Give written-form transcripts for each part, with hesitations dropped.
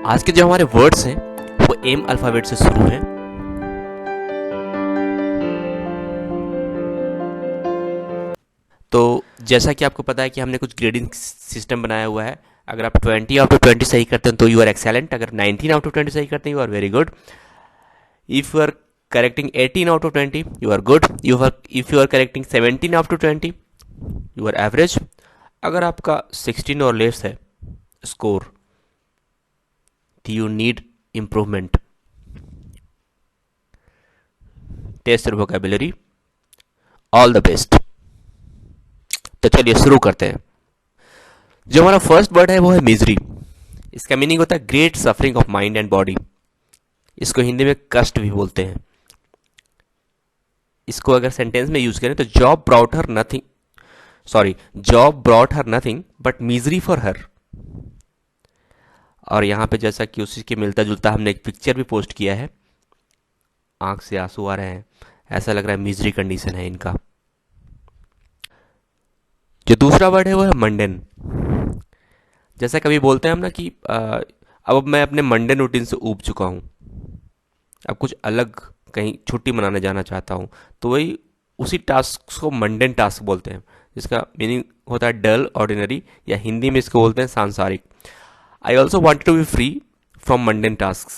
आज के जो हमारे वर्ड्स हैं वो एम अल्फ़ाबेट से शुरू हैं। तो जैसा कि आपको पता है कि हमने कुछ ग्रेडिंग सिस्टम बनाया हुआ है। अगर आप 20 आउट ऑफ 20 सही करते हैं तो यू आर एक्सेलेंट। अगर 19 आउट ऑफ 20 सही करते हैं you are very good. If you are correcting 18 out of 20 you are good. If you are correcting 17 out of 20 you are average. अगर आपका 16 और लेस है स्कोर तो you need improvement. Test your vocabulary. All the best. तो चलिए शुरू करते हैं। जो हमारा फर्स्ट वर्ड है वो है मिजरी। इसका मीनिंग होता है great suffering of mind and body. इसको हिंदी में कष्ट भी बोलते हैं। इसको अगर सेंटेंस में यूज करें तो job brought her nothing but misery for her. और यहाँ पे जैसा कि उसी के मिलता जुलता हमने एक पिक्चर भी पोस्ट किया है। आंख से आंसू आ रहे हैं, ऐसा लग रहा है मिजरी कंडीशन है इनका। जो दूसरा वर्ड है वो है मंडेन। जैसा कभी बोलते हैं हम ना कि अब मैं अपने मंडेन रूटीन से ऊब चुका हूँ, अब कुछ अलग कहीं छुट्टी मनाने जाना चाहता हूँ, तो वही उसी टास्क को मंडेन टास्क बोलते हैं, जिसका मीनिंग होता है डल, ऑर्डिनरी, या हिंदी में इसको बोलते हैं सांसारिक। I also want to be free from mundane task.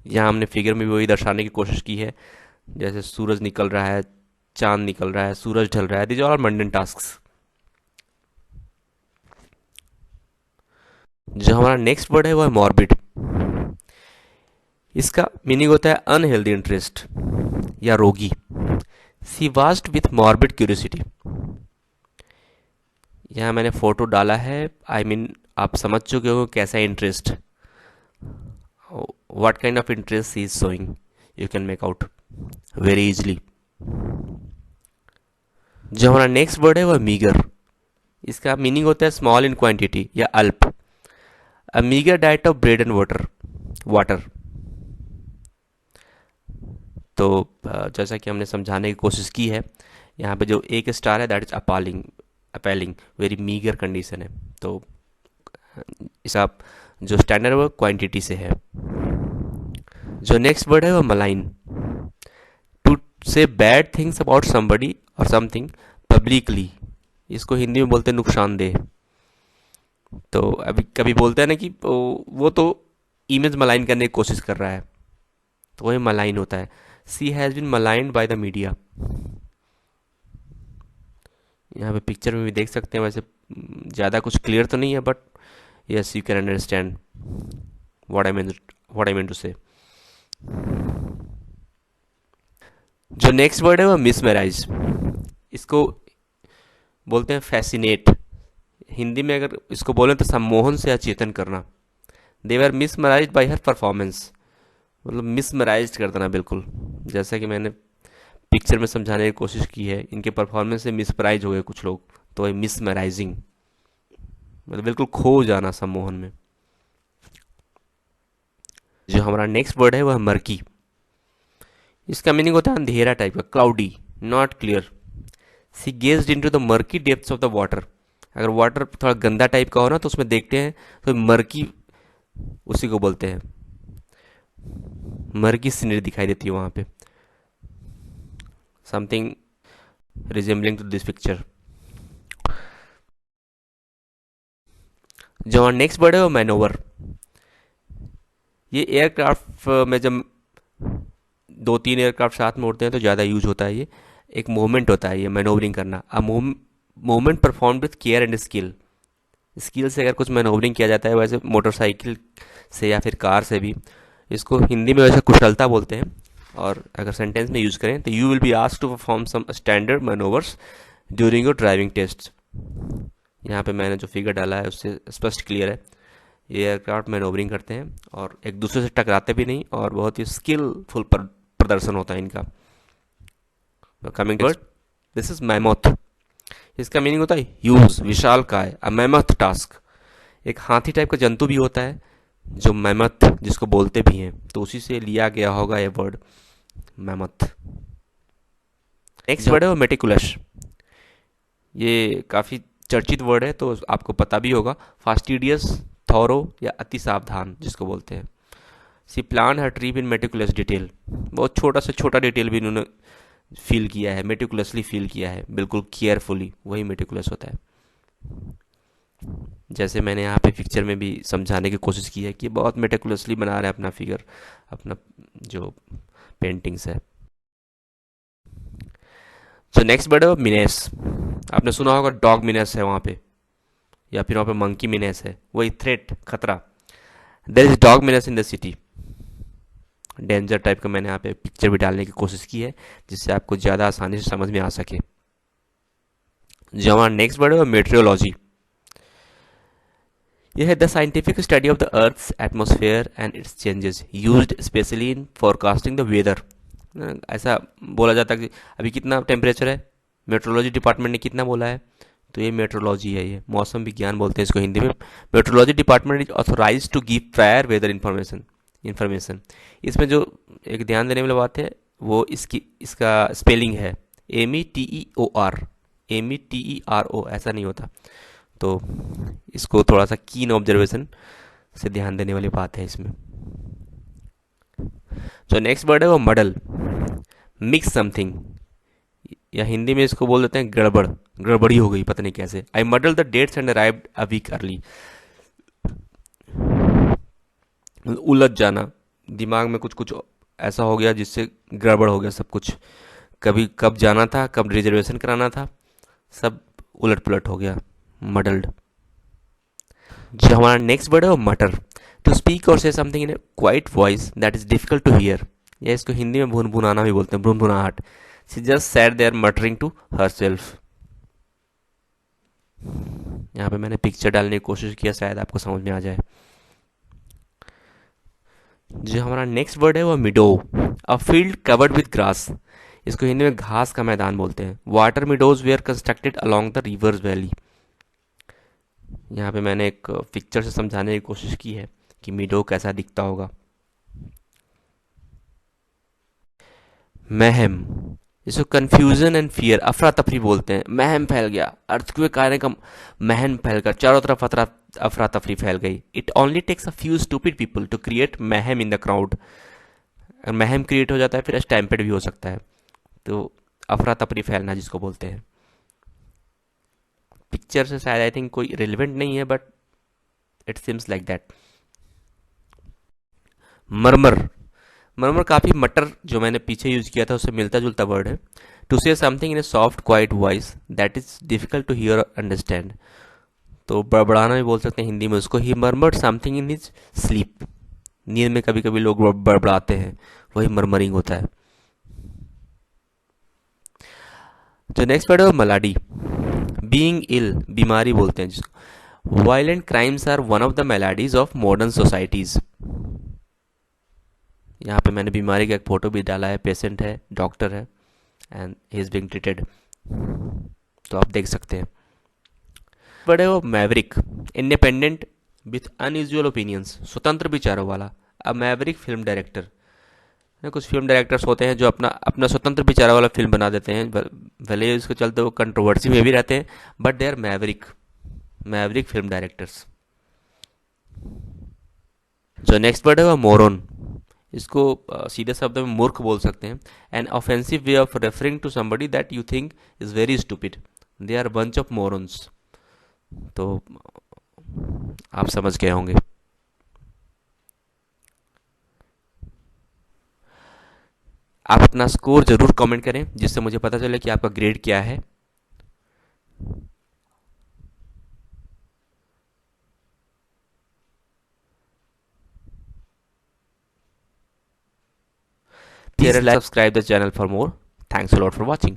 यहाँ हमने फिगर में भी वही दर्शाने की कोशिश की है, जैसे सूरज निकल रहा है, चांद निकल रहा है, सूरज ढल रहा है, दीज आर मंडेन टास्क। जो हमारा नेक्स्ट वर्ड है वो है मॉर्बिड। इसका मीनिंग होता है अनहेल्दी इंटरेस्ट या रोगी। सी वास्ट विथ मॉर्बिड क्यूरियोसिटी। यहाँ मैंने फोटो डाला है, आई मीन आप समझ चुके हो कैसा interest, what kind of interest he is showing, you can make out very easily. जो हमारा नेक्स्ट वर्ड है वो है मीगर। इसका मीनिंग होता है स्मॉल इन क्वांटिटी या अल्प। A meagre diet of bread and water. तो जैसा कि हमने समझाने की कोशिश की है, यहाँ पे जो एक स्टार है that is appalling, very meagre condition है। तो इस आप जो स्टैंडर्ड है वो क्वांटिटी से है। जो नेक्स्ट वर्ड है वो मलाइन। टू से बैड थिंग्स अबाउट समबडी और समथिंग पब्लिकली। इसको हिंदी में बोलते हैं नुकसानदेह। तो अभी कभी बोलते हैं ना कि वो तो इमेज मलाइन करने की कोशिश कर रहा है, तो वही मलाइन होता है। She has been maligned by the media. यहाँ पे पिक्चर में भी देख सकते हैं, वैसे ज़्यादा कुछ क्लियर तो नहीं है, but yes you can understand what I mean to say. जो नेक्स्ट वर्ड है वो मिसमैराइज। इसको बोलते हैं फैसिनेट। हिंदी में अगर इसको बोलें तो सम्मोहन से अचेतन करना। दे वर मिसमराइज बाई हर परफॉर्मेंस। मतलब मिसमराइज कर देना बिल्कुल, जैसा कि मैंने पिक्चर में समझाने की कोशिश की है, इनके परफॉर्मेंस से मिसमराइज हो गए कुछ लोग, तो वही मिसमराइजिंग, मतलब बिल्कुल खो जाना सम्मोहन में। जो हमारा नेक्स्ट वर्ड है वह है मर्की। इसका मीनिंग होता है अंधेरा टाइप का, cloudy, not clear. She gazed into the murky depths of the water. अगर वाटर थोड़ा गंदा टाइप का हो ना तो उसमें देखते हैं तो मर्की उसी को बोलते हैं, मर्की सीनरी दिखाई देती है वहां पे, something resembling to this picture. जो हमारा नेक्स्ट वर्ड है वो मैनोवर। ये एयरक्राफ्ट में जब दो तीन एयरक्राफ्ट साथ में उड़ते हैं तो ज़्यादा यूज होता है। ये एक मूवमेंट होता है, ये मैनोवरिंग करना। Movement perform with care and skill से अगर कुछ मैनोवरिंग किया जाता है, वैसे मोटरसाइकिल से या फिर कार से भी। इसको हिंदी में वैसे कुशलता बोलते हैं, और अगर सेंटेंस में यूज करें तो you will be asked to perform some standard manoeuvres during your driving test. यहाँ पे मैंने जो फिगर डाला है उससे स्पष्ट क्लियर है, ये एयरक्राफ्ट मैनोवरिंग करते हैं और एक दूसरे से टकराते भी नहीं, और बहुत ही स्किलफुल प्रदर्शन होता है इनका। Coming word, this is mammoth. इसका मीनिंग होता है ह्यूज, विशाल काय, अ मैमथ टास्क। एक हाथी टाइप का जंतु भी होता है जो मैमथ, जिसको बोलते भी हैं, तो उसी से लिया गया होगा ये वर्ड मैमथ। नेक्स्ट वर्ड है वो मेटिकुलस। ये काफ़ी चर्चित वर्ड है तो आपको पता भी होगा। फास्टिडियस थॉरो या अति सावधान जिसको बोलते हैं। She plan her trip in meticulous detail, बहुत छोटा से छोटा डिटेल भी इन्होंने फील किया है, मेटिकुलसली फील किया है, बिल्कुल केयरफुली, वही मेटिकुलस होता है। जैसे मैंने यहाँ पे पिक्चर में भी समझाने की कोशिश की है कि बहुत मेटिकुलसली बना रहा है अपना फिगर, अपना जो पेंटिंग्स है। सो नेक्स्ट बर्ड है मिनेस। आपने सुना होगा डॉग मिनेस है वहाँ पे, या फिर वहाँ पे मंकी मिनेस है, वही थ्रेट, खतरा। There is dog menace in the city, danger type का मैंने यहाँ पे पिक्चर भी डालने की कोशिश की है जिससे आपको ज़्यादा आसानी से समझ में आ सके। जो हमारा नेक्स्ट वर्ड है मेट्रियोलॉजी। यह है the scientific study of the earth's atmosphere and its changes used especially in forecasting the weather. ऐसा बोला जाता है कि अभी कितना टेम्परेचर है, मेट्रोलॉजी डिपार्टमेंट ने कितना बोला है, तो ये मेट्रोलॉजी है, ये मौसम विज्ञान बोलते हैं इसको हिंदी में। Meteorology department is authorise to give prior weather information. इसमें जो एक ध्यान देने वाली बात है वो इसका स्पेलिंग है METEOR, METERO, ऐसा नहीं होता। तो इसको थोड़ा सा कीन ऑब्जर्वेशन से ध्यान देने वाली बात है इसमें। जो नेक्स्ट वर्ड है वो मडल, मिक्स समथिंग, या हिंदी में इसको बोल देते हैं गड़बड़, गड़बड़ी हो गई पता नहीं कैसे। I muddled the dates and arrived a week early, उलझ जाना, दिमाग में कुछ कुछ ऐसा हो गया जिससे गड़बड़ हो गया सब कुछ, कभी कब जाना था, कब रिजर्वेशन कराना था, सब उलट पुलट हो गया, मडल्ड। जो हमारा नेक्स्ट वर्ड है वो मटर, to speak or say something in a quiet voice that is difficult to hear, या इसको हिंदी में भुन भुनाना भी बोलते हैं, भुन भुनाहट। She just sat there muttering to herself. यहाँ पे मैंने पिक्चर डालने की कोशिश किया, शायद आपको समझ में आ जाए। जो हमारा नेक्स्ट वर्ड है वो meadow, a field covered with grass, इसको हिंदी में घास का मैदान बोलते हैं। Water meadows were constructed along the river's valley. यहाँ पे मैंने एक पिक्चर से समझाने की कोशिश की है कि मिडो कैसा दिखता होगा। महम, इसको कंफ्यूजन एंड फियर, अफरा तफरी बोलते हैं। महम फैल गया, अर्थक्वेक आने का महम फैल कर चारों तरफ अफरा तफरी फैल गई। It only takes a few stupid people to create mayhem in the crowd. Mayhem create हो जाता है फिर स्टैम्पेड भी हो सकता है, तो अफरा तफरी फैलना जिसको बोलते हैं। पिक्चर से शायद आई थिंक कोई रिलेवेंट नहीं है, but it seems like that. Murmur, murmur काफ़ी मटर जो मैंने पीछे यूज किया था उससे मिलता जुलता वर्ड है। To say something in a soft quiet voice that is difficult to hear understand, तो बड़बड़ाना भी बोल सकते हैं हिंदी में उसको। He murmured something in his sleep, नींद में कभी कभी लोग बड़बड़ाते हैं, वही मरमरिंग होता है। जो नेक्स्ट वर्ड है वो मलाडी, बीइंग इल, बीमारी बोलते हैं जिसको। Violent crimes are one of the maladies of modern societies. यहाँ पे मैंने बीमारी का एक फोटो भी डाला है, पेशेंट है, डॉक्टर है and he is being treated, तो आप देख सकते हैं। बड़े वो Maverick, independent with unusual opinions, स्वतंत्र विचारों वाला। अब मैवरिक फिल्म डायरेक्टर, कुछ फिल्म डायरेक्टर्स होते हैं जो अपना अपना स्वतंत्र विचारों वाला फिल्म बना देते हैं, भले ही उसके चलते वो कंट्रोवर्सी में भी रहते हैं, but they are maverick, maverick film directors. जो नेक्स्ट वर्ड है वो मोरन, इसको सीधे शब्द में मूर्ख बोल सकते हैं। An offensive way of referring to somebody that you think is very stupid, they are bunch of morons, तो आप समझ गए होंगे। आप अपना स्कोर जरूर कमेंट करें जिससे मुझे पता चले कि आपका ग्रेड क्या है। Please subscribe the channel for more. Thanks a lot for watching.